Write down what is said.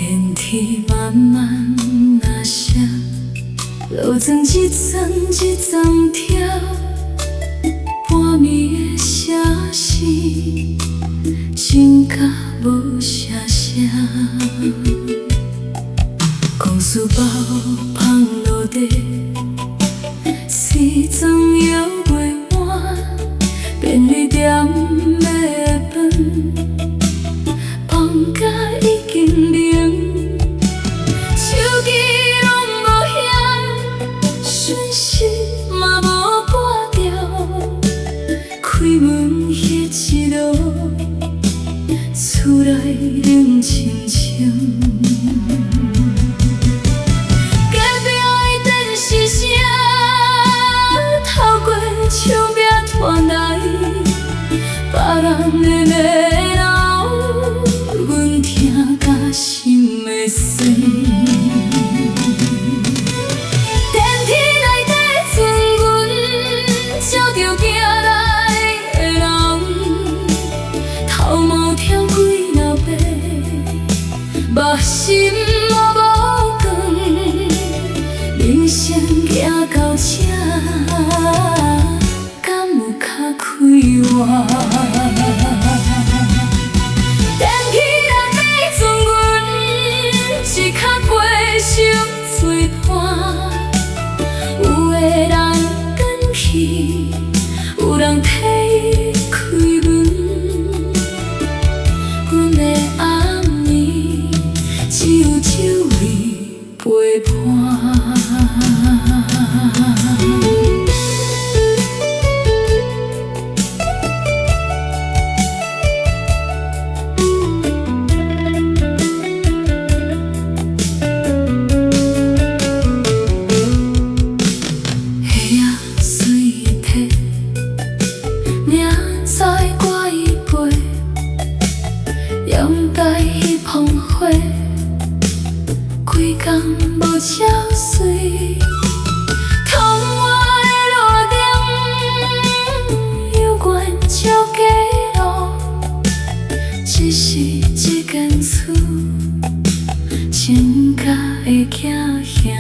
电梯慢慢若闪，路装一层一层跳，半暝的城市，静甲无声声。公事包放落地，时钟摇袂满，便利店要饭，放假已经冷，手机拢无响，讯息嘛无拨着，开门迄一路，厝内冷清清。手柄传来别人的骂闹，阮听甲心会酸。电梯内底剩阮照着行来的人，头毛添几若白，目心嘛无光，人生行到这。开活，电梯内底剩阮一脚过心碎伴，有的人转去，有人替伊开门，阮的暗暝只有酒味陪伴。阳台彼捧花，规工无照水。窗外的路灯，犹原照街路，只是一间厝，情甲的行兄。